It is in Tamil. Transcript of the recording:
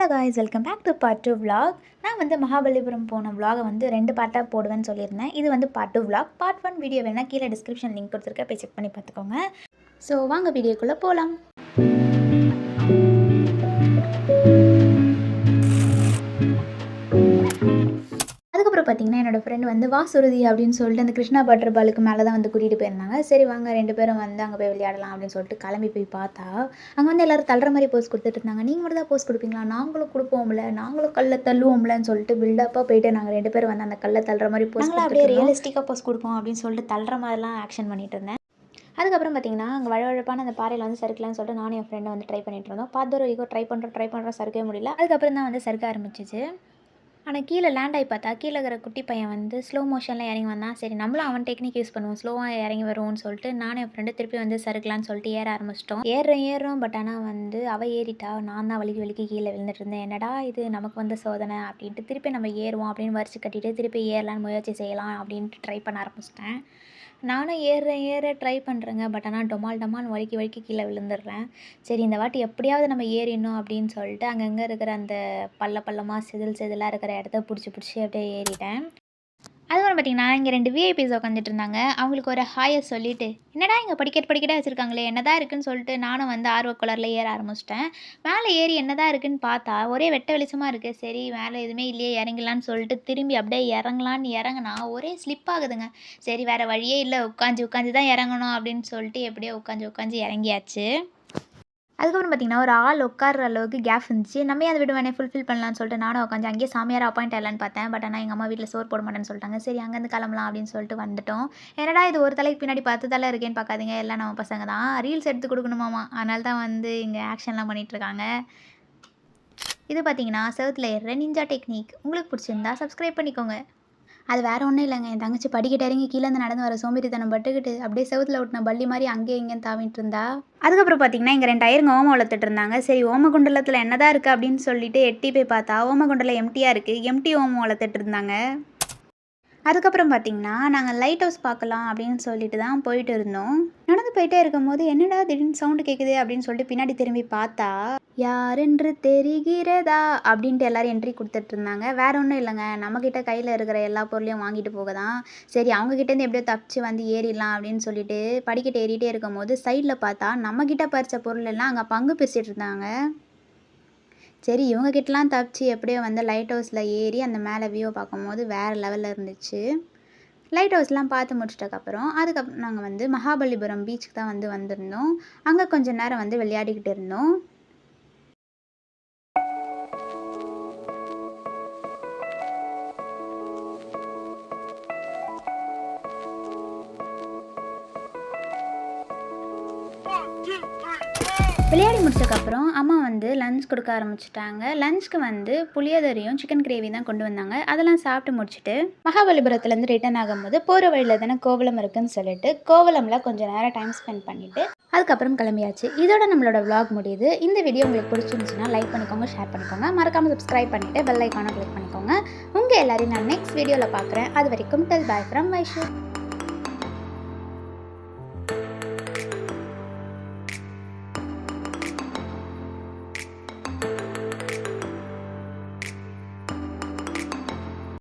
Hello guys, welcome back to part 2 vlog. நான் வந்து மகாபலிபுரம் போன vlog வந்து 2 பார்ட்டாக போடுவேன்னு சொல்லியிருந்தேன். இது வந்து பார்ட் 2 vlog. பார்ட் 1 வீடியோ வேணால் கீழே டிஸ்கிரிப்ஷன் லிங்க் கொடுத்துருக்கேன், போய் செக் பண்ணி பார்த்துக்கோங்க. ஸோ வாங்க வீடியோக்குள்ளே போகலாம். அதுக்கப்புறம் பார்த்தீங்கன்னா, என்னோடய ஃப்ரெண்ட் வந்து வாசுருதி அப்படின்னு சொல்லிட்டு அந்த கிருஷ்ணா வாட்டர் பாலுக்கு மேலே தான் வந்து கூட்டிகிட்டு போயிருந்தாங்க. சரி வாங்க 2 பேரும் வந்து அங்கே போய் விளையாடலாம் அப்படின்னு சொல்லிட்டு கிளம்பி போய் பார்த்தா, அங்கே வந்து எல்லோரும் தள்ளுற மாதிரி போஸ் கொடுத்துட்டு இருந்தாங்க. நீங்கள் மட்டும் தான் போஸ் கொடுப்பீங்களா? நாங்களும் கொடுப்போம்ல, நாங்களும் கல்லை தள்ளுவோம்லன்னு சொல்லிட்டு பில்டப்பாக போயிட்டு நாங்கள் 2 பேரும் வந்து அந்த கல்லை தள்ளுற மாதிரி போஸ் அப்படியே ரியலிஸ்டிக்காக போஸ் கொடுப்போம் அப்படின்னு சொல்லிட்டு தள்ளுற மாதிரிலாம் ஆக்ஷன் பண்ணிட்டு இருந்தேன். அதுக்கப்புறம் பார்த்தீங்கன்னா, அங்கே வழவழப்பான அந்த பாறையில் வந்து சறுக்கலான்னு சொல்லிட்டு நானும் என் ஃப்ரெண்டை வந்து ட்ரை பண்ணிட்டு இருந்தோம். பார்த்தோம் ஈகோ ட்ரை பண்ணுறோம் சறுக்கவே முடியல. அதுக்கப்புறம் தான் வந்து சறுக்க ஆரம்பிச்சிச்சு. ஆனால் கீழே லேண்ட் ஆகி பார்த்தா கீழே இருக்கிற குட்டி பையன் வந்து ஸ்லோ மோஷனில் இறங்கி வந்தான். சரி நம்மளும் அவன் டெக்னிக் யூஸ் பண்ணுவோம், ஸ்லோவாக இறங்கி வருவோம்னு சொல்லிட்டு நானும் என் ஃப்ரெண்டு திருப்பி வந்து சறுக்கலான்னு சொல்லிட்டு ஏற ஆரம்பிச்சிட்டோம். ஏறுறோம் பட் ஆனால் வந்து அவள் ஏறிட்டா, நான் தான் வலிக்கு கீழே விழுந்துட்டு இருந்தேன். என்னடா இது நமக்கு வந்து சோதனை அப்படின்ட்டு திருப்பி நம்ம ஏறுவோம் அப்படின்னு வரிச்சு கட்டிட்டு திருப்பி ஏறலான்னு முயற்சி செய்யலாம் அப்படின்ட்டு ட்ரை பண்ண ஆரம்பிச்சிட்டேன். நானும் ஏற ட்ரை பண்ணுறேங்க. பட் ஆனால் டொமால் வலிக்கு கீழே விழுந்துடுறேன். சரி இந்த வாட்டி எப்படியாவது நம்ம ஏறிடணும் அப்படின்னு சொல்லிட்டு அங்கங்கே இருக்கிற அந்த பள்ளமாக செதிலாக இருக்கிற இடத்த பிடிச்சி அப்படியே ஏறிட்டேன். அதுக்கப்புறம் பார்த்திங்கன்னா, இங்கே 2 விஐபிஸ் உட்காந்துட்டு இருந்தாங்க. அவங்களுக்கு ஒரு ஹாயை சொல்லிவிட்டு, என்னடா இங்கே படிக்கட்டாக வச்சுருக்காங்களே, என்ன தான் இருக்குன்னு சொல்லிட்டு நானும் வந்து ஆர்வக்கோலரில் ஏற ஆரம்பிச்சிட்டேன். மேலே ஏறி என்ன தான் இருக்குன்னு பார்த்தா ஒரே வெட்ட வெளிச்சமாக இருக்குது. சரி மேலே எதுவுமே இல்லையே, இறங்கலான்னு சொல்லிட்டு திரும்பி அப்படியே இறங்கலான்னு இறங்குனா ஒரே ஸ்லிப் ஆகுதுங்க. சரி வேறு வழியே இல்லை, உட்காந்து தான் இறங்கணும் அப்படின்னு சொல்லிட்டு எப்படியோ உட்காந்து இறங்கியாச்சு. அதுக்கப்புறம் பார்த்திங்கன்னா, ஒரு ஆள் உட்கார்ற அளவுக்கு கேப் இருந்துச்சு. நம்ம அதை விடுவானே ஃபுல்ஃபில் பண்ணலான்னு சொல்லிட்டு நானும் உட்காந்து அங்கேயே சாமியார் அப்பாயிண்ட் ஆகலான்னு பார்த்தேன். பட் ஆனால் எங்கள் அம்மா வீட்டில் சோறு போட மாட்டேன்னு சொல்லிட்டாங்க. சரி அங்கேருந்து கிளம்பலாம் அப்படின்னு சொல்லிட்டு வந்துட்டோம். என்னடா இது ஒரு தலைக்கு பின்னாடி 10 தலை இருக்கேன்னு பார்க்காதீங்க, எல்லாம் நம்ம பசங்க தான். ரீல்ஸ் எடுத்து கொடுக்கணுமாமா, அதனால தான் வந்து இங்கே ஆக்ஷன்லாம் பண்ணிகிட்ருக்காங்க. இது பார்த்திங்கன்னா செவுத்தில் ஏறுற நிஞ்சா டெக்னிக். உங்களுக்கு பிடிச்சிருந்தா சப்ஸ்கிரைப் பண்ணிக்கோங்க. அது வேறு ஒன்றும் இல்லைங்க, என் தங்கச்சி படிக்கிட்டு இறங்கி கீழேருந்து நடந்து வர சோம்பேறித்தனம் பட்டுக்கிட்டு அப்படியே செவுத்தில் ஒட்டின பள்ளி மாதிரி அங்கேயும் இங்கேயும் தாவிட்டு இருந்தா. அதுக்கப்புறம் பார்த்தீங்கன்னா, இங்கே 2 ஐயருங்க ஓமம் வளர்த்துட்டு இருந்தாங்க. சரி ஓமகுண்டலத்தில் என்னதான் இருக்குது அப்படின்னு சொல்லிட்டு எட்டி போய் பார்த்தா ஓமகுண்டலம் எம்டியாக இருக்குது. எம்டி ஓமம் வளர்த்துட்டு இருந்தாங்க. அதுக்கப்புறம் பார்த்திங்கன்னா, நாங்கள் லைட் ஹவுஸ் பார்க்கலாம் அப்படின்னு சொல்லிட்டு தான் போயிட்டு இருந்தோம். நடந்து போயிட்டே இருக்கும்போது என்னடா திடீர்னு சவுண்டு கேட்குது அப்படின்னு சொல்லிட்டு பின்னாடி திரும்பி பார்த்தா, யார் என்று தெரிகிறதா அப்படின்ட்டு எல்லோரும் என்ட்ரி கொடுத்துட்டு இருந்தாங்க. வேறு ஒன்றும் இல்லைங்க, நம்மக்கிட்ட கையில் இருக்கிற எல்லா பொருளையும் வாங்கிட்டு போக தான். சரி அவங்கக்கிட்டேருந்து எப்படியோ தப்பிச்சு வந்து ஏறிடலாம் அப்படின்னு சொல்லிட்டு படிக்கட்டு ஏறிட்டே இருக்கும் போது சைடில் பார்த்தா நம்மக்கிட்ட பறித்த பொருள் எல்லாம் அங்கே பங்கு பிரிச்சுட்டு இருந்தாங்க. சரி இவங்கக்கிட்டலாம் தப்பிச்சு எப்படியோ வந்து லைட் ஹவுஸில் ஏறி அந்த மேலே வியூ பார்க்கும்போது வேறு லெவலில் இருந்துச்சு. லைட் ஹவுஸ்லாம் பார்த்து முடிச்சிட்டக்கப்புறம் அதுக்கப்புறம் நாங்கள் வந்து மகாபலிபுரம் பீச்சுக்கு தான் வந்து வந்திருந்தோம். அங்கே கொஞ்சம் நேரம் வந்து விளையாடிக்கிட்டு இருந்தோம். விளையாடி முடிச்சதுக்கப்புறம் அம்மா வந்து லன்ச் கொடுக்க ஆரம்பிச்சிட்டாங்க. லன்ச்சுக்கு வந்து புளியோதரையும் சிக்கன் கிரேவி தான் கொண்டு வந்தாங்க. அதெல்லாம் சாப்பிட்டு முடிச்சுட்டு மகாபலிபுரத்துலேருந்து ரிட்டர்ன் ஆகும்போது போகிற வழியில் தானே கோவலம் இருக்குதுன்னு சொல்லிட்டு கோவலமில் கொஞ்சம் நேரம் டைம் ஸ்பெண்ட் பண்ணிவிட்டு அதுக்கப்புறம் கிளம்பியாச்சு. இதோட நம்மளோட vlog முடியுது. இந்த வீடியோ உங்களுக்கு பிடிச்சிருந்துச்சுன்னா லைக் பண்ணிக்கோங்க, ஷேர் பண்ணிக்கோங்க, மறக்காமல் சப்ஸ்கிரைப் பண்ணிவிட்டு பெல் ஐக்கானை கிளிக் பண்ணிக்கோங்க. உங்கள் எல்லாரையும் நான் நெக்ஸ்ட் வீடியோவில் பார்க்குறேன். அது வரைக்கும் டெல் பாய் ஃப்ரம் வைஷு.